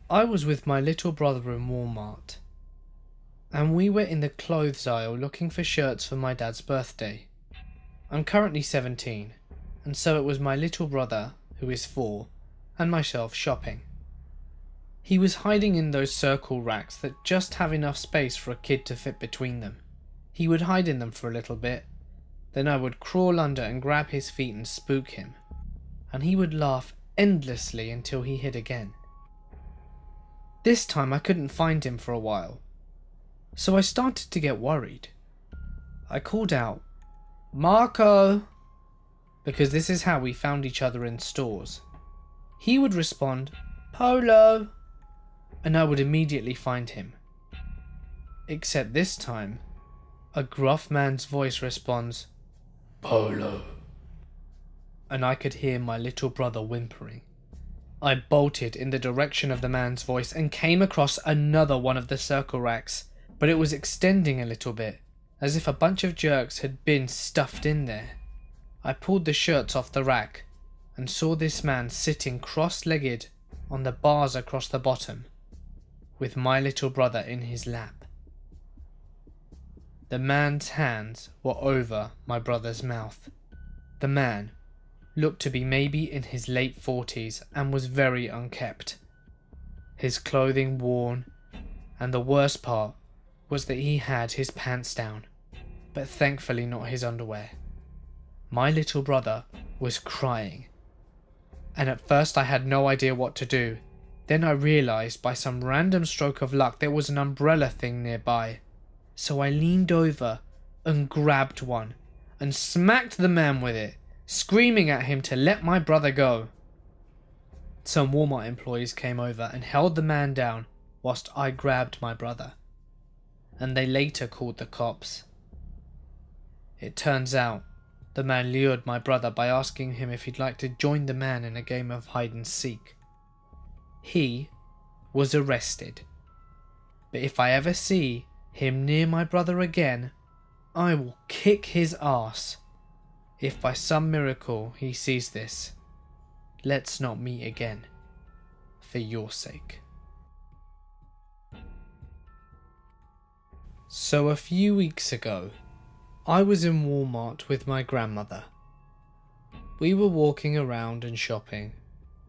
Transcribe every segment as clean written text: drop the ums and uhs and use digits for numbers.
I was with my little brother in Walmart, and we were in the clothes aisle looking for shirts for my dad's birthday. I'm currently 17, and so it was my little brother, who is 4, and myself shopping. He was hiding in those circle racks that just have enough space for a kid to fit between them. He would hide in them for a little bit, then I would crawl under and grab his feet and spook him, and he would laugh endlessly until he hid again. This time I couldn't find him for a while, so I started to get worried. I called out, "Marco!" because this is how we found each other in stores. He would respond, "Polo!" and I would immediately find him. Except this time, a gruff man's voice responds, "Polo," and I could hear my little brother whimpering. I bolted in the direction of the man's voice and came across another one of the circle racks, but it was extending a little bit, as if a bunch of jerks had been stuffed in there. I pulled the shirts off the rack and saw this man sitting cross-legged on the bars across the bottom, with my little brother in his lap. The man's hands were over my brother's mouth. The man looked to be maybe in his late 40s and was very unkempt. His clothing worn, and the worst part was that he had his pants down, but thankfully not his underwear. My little brother was crying, and at first I had no idea what to do. Then I realised by some random stroke of luck there was an umbrella thing nearby, so I leaned over and grabbed one and smacked the man with it, screaming at him to let my brother go. Some Walmart employees came over and held the man down whilst I grabbed my brother, and they later called the cops. It turns out the man lured my brother by asking him if he'd like to join the man in a game of hide and seek. He was arrested, but if I ever see him near my brother again, I will kick his ass. If by some miracle he sees this, let's not meet again, for your sake. So a few weeks ago, I was in Walmart with my grandmother. We were walking around and shopping,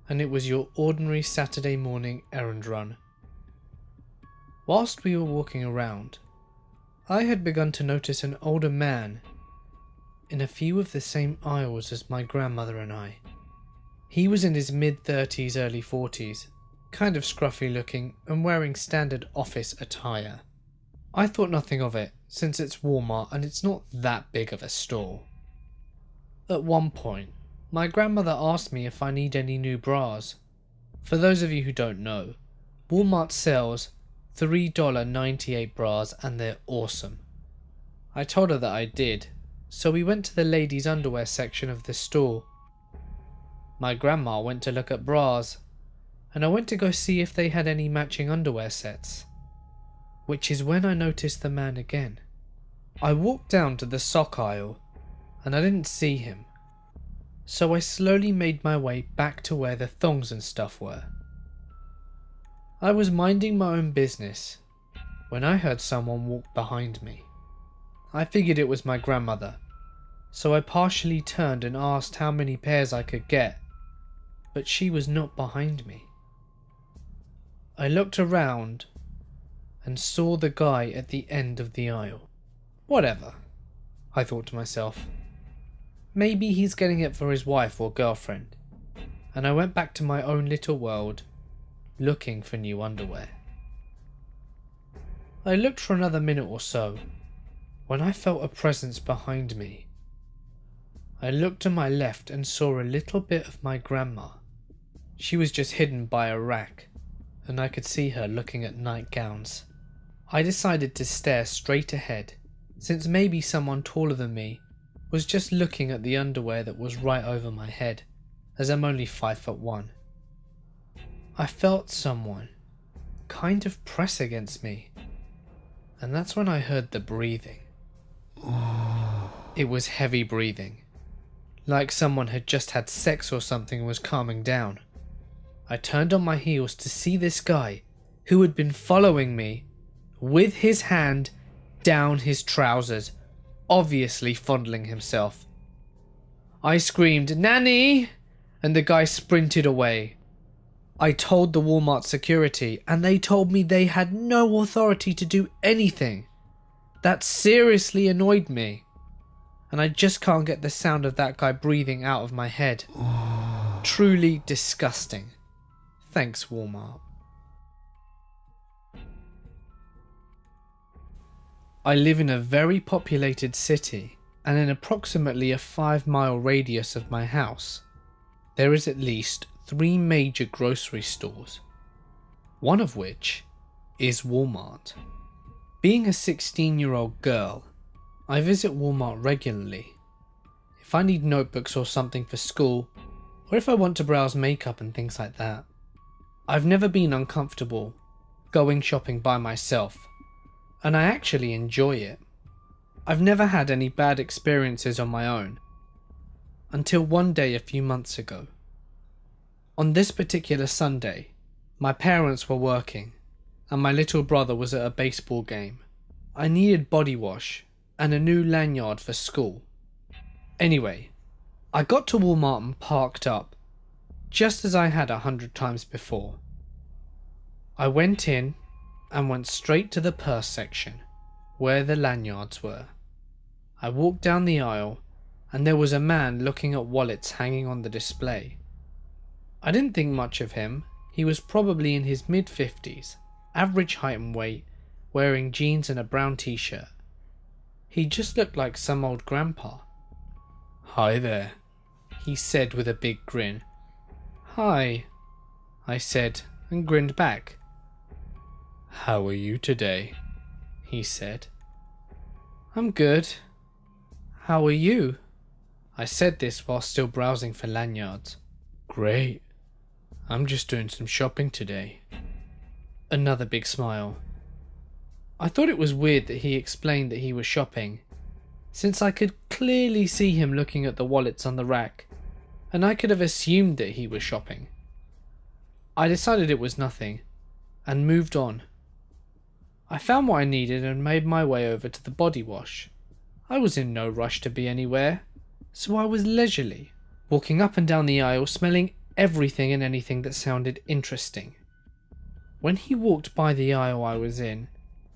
and it was your ordinary Saturday morning errand run. Whilst we were walking around, I had begun to notice an older man in a few of the same aisles as my grandmother and I. He was in his mid-30s, early 40s, kind of scruffy looking and wearing standard office attire. I thought nothing of it, since it's Walmart and it's not that big of a store. At one point, my grandmother asked me if I need any new bras. For those of you who don't know, Walmart sells $3.98 bras and they're awesome. I told her that I did, so we went to the ladies' underwear section of the store. My grandma went to look at bras, and I went to go see if they had any matching underwear sets, which is when I noticed the man again. I walked down to the sock aisle, and I didn't see him, so I slowly made my way back to where the thongs and stuff were. I was minding my own business when I heard someone walk behind me. I figured it was my grandmother, so I partially turned and asked how many pairs I could get, but she was not behind me. I looked around and saw the guy at the end of the aisle. Whatever, I thought to myself. Maybe he's getting it for his wife or girlfriend, and I went back to my own little world, looking for new underwear. I looked for another minute or so, when I felt a presence behind me. I looked to my left and saw a little bit of my grandma. She was just hidden by a rack, and I could see her looking at nightgowns. I decided to stare straight ahead, since maybe someone taller than me was just looking at the underwear that was right over my head, as I'm only 5'1". I felt someone kind of press against me, and that's when I heard the breathing. It was heavy breathing, like someone had just had sex or something and was calming down. I turned on my heels to see this guy who had been following me with his hand down his trousers, obviously fondling himself. I screamed, "Nanny!" and the guy sprinted away. I told the Walmart security and they told me they had no authority to do anything. That seriously annoyed me. And I just can't get the sound of that guy breathing out of my head. Truly disgusting. Thanks, Walmart. I live in a very populated city, and in approximately a 5-mile radius of my house, there is at least 3 major grocery stores, one of which is Walmart. Being a 16-year-old girl, I visit Walmart regularly. If I need notebooks or something for school, or if I want to browse makeup and things like that. I've never been uncomfortable going shopping by myself, and I actually enjoy it. I've never had any bad experiences on my own, until one day a few months ago. On this particular Sunday, my parents were working, and my little brother was at a baseball game. I needed body wash and a new lanyard for school. Anyway, I got to Walmart and parked up, just as I had 100 times before. I went in and went straight to the purse section, where the lanyards were. I walked down the aisle, and there was a man looking at wallets hanging on the display. I didn't think much of him. He was probably in his mid-50s, average height and weight, wearing jeans and a brown t-shirt. He just looked like some old grandpa. "Hi there," he said with a big grin. "Hi," I said and grinned back. "How are you today?" he said. "I'm good. How are you?" I said this while still browsing for lanyards. "Great. I'm just doing some shopping today." Another big smile. I thought it was weird that he explained that he was shopping, since I could clearly see him looking at the wallets on the rack, and I could have assumed that he was shopping. I decided it was nothing, and moved on. I found what I needed and made my way over to the body wash. I was in no rush to be anywhere, so I was leisurely, walking up and down the aisle, smelling everything and anything that sounded interesting. When he walked by the aisle I was in,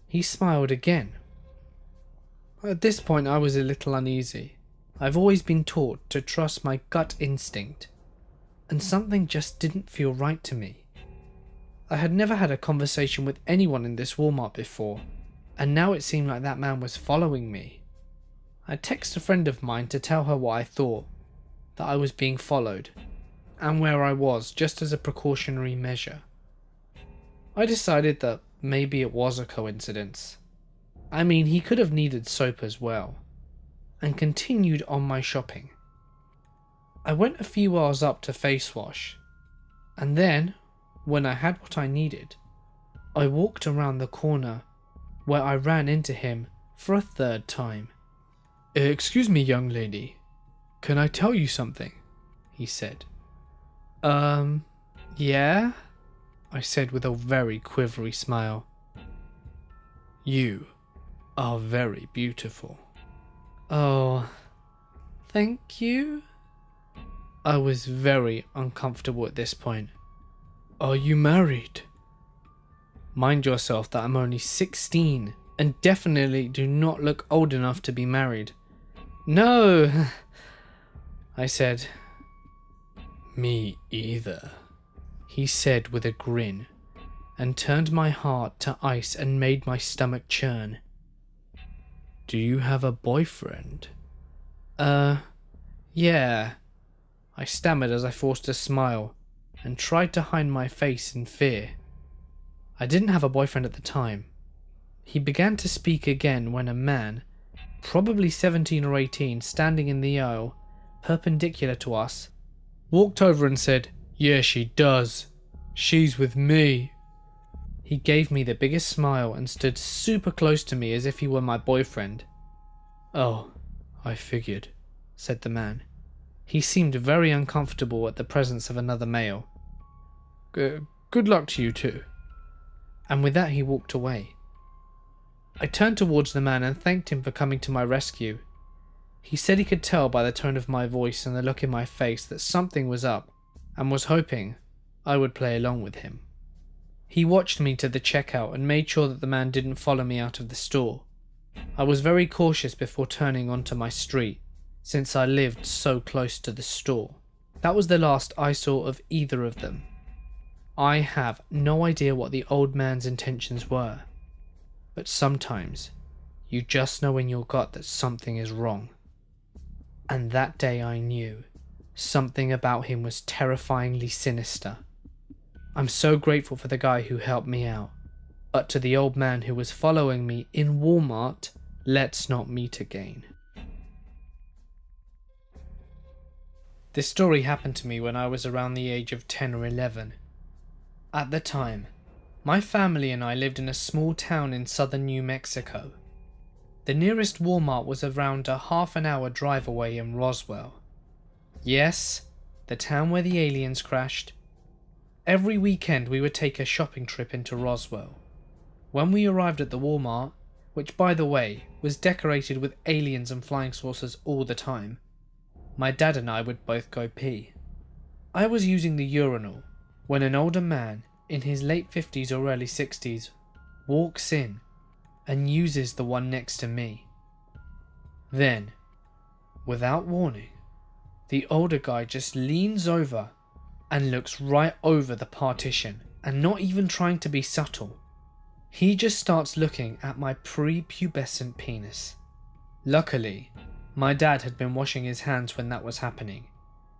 he smiled again. At this point I was a little uneasy. I've always been taught to trust my gut instinct, and something just didn't feel right to me. I had never had a conversation with anyone in this Walmart before, and now it seemed like that man was following me. I texted a friend of mine to tell her what I thought, that I was being followed, and where I was, just as a precautionary measure. I decided that maybe it was a coincidence. I mean, he could have needed soap as well, and continued on my shopping. I went a few aisles up to face wash, and then, when I had what I needed, I walked around the corner where I ran into him for a third time. "Excuse me, young lady, can I tell you something?" he said. Yeah?" I said with a very quivery smile. "You are very beautiful." "Oh, thank you." I was very uncomfortable at this point. "Are you married?" Mind yourself that I'm only 16 and definitely do not look old enough to be married. "No," I said. "Me either," he said with a grin, and turned my heart to ice and made my stomach churn. "Do you have a boyfriend?" Yeah," I stammered as I forced a smile and tried to hide my face in fear. I didn't have a boyfriend at the time. He began to speak again when a man, probably 17 or 18, standing in the aisle, perpendicular to us, walked over and said, "Yeah, she does. She's with me." He gave me the biggest smile and stood super close to me as if he were my boyfriend. "Oh, I figured," said the man. He seemed very uncomfortable at the presence of another male. Good luck to you too." And with that he walked away. I turned towards the man and thanked him for coming to my rescue. He said he could tell by the tone of my voice and the look in my face that something was up, and was hoping I would play along with him. He watched me to the checkout and made sure that the man didn't follow me out of the store. I was very cautious before turning onto my street, since I lived so close to the store. That was the last I saw of either of them. I have no idea what the old man's intentions were, but sometimes you just know in your gut that something is wrong. And that day I knew something about him was terrifyingly sinister. I'm so grateful for the guy who helped me out, but to the old man who was following me in Walmart, let's not meet again. This story happened to me when I was around the age of 10 or 11. At the time, my family and I lived in a small town in southern New Mexico. The nearest Walmart was around a half-an-hour drive away in Roswell. Yes, the town where the aliens crashed. Every weekend we would take a shopping trip into Roswell. When we arrived at the Walmart, which by the way was decorated with aliens and flying saucers all the time, my dad and I would both go pee. I was using the urinal when an older man in his late 50s or early 60s walks in and uses the one next to me. Then, without warning, the older guy just leans over and looks right over the partition, and not even trying to be subtle. He just starts looking at my prepubescent penis. Luckily, my dad had been washing his hands when that was happening.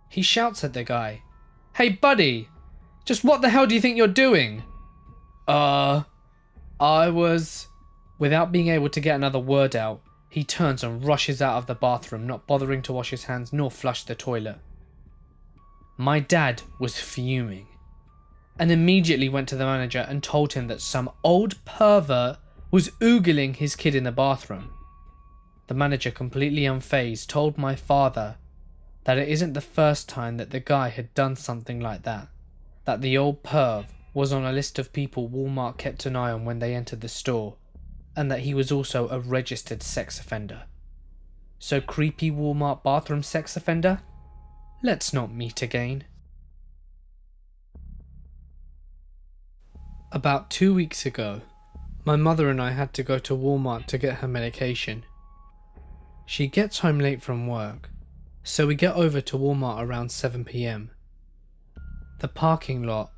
He shouts at the guy, "Hey buddy, just what the hell do you think you're doing?" Without being able to get another word out, he turns and rushes out of the bathroom, not bothering to wash his hands nor flush the toilet. My dad was fuming, and immediately went to the manager and told him that some old pervert was oogling his kid in the bathroom. The manager, completely unfazed, told my father that it isn't the first time that the guy had done something like that the old perv was on a list of people Walmart kept an eye on when they entered the store, and that he was also a registered sex offender. So creepy Walmart bathroom sex offender? Let's not meet again. About 2 weeks ago, my mother and I had to go to Walmart to get her medication. She gets home late from work, so we get over to Walmart around 7 PM. The parking lot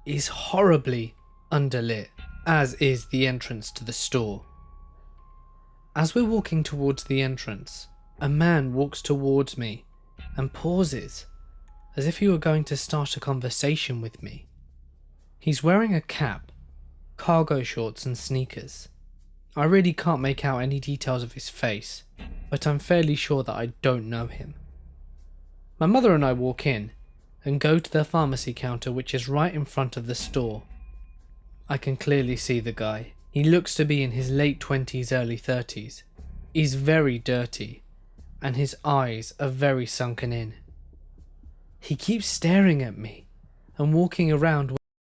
is horribly underlit, as is the entrance to the store. As we're walking towards the entrance, a man walks towards me and pauses, as if he were going to start a conversation with me. He's wearing a cap, cargo shorts and sneakers. I really can't make out any details of his face, but I'm fairly sure that I don't know him. My mother and I walk in and go to the pharmacy counter, which is right in front of the store. I can clearly see the guy. He looks to be in his late 20s, early 30s. He's very dirty, and his eyes are very sunken in. He keeps staring at me and walking around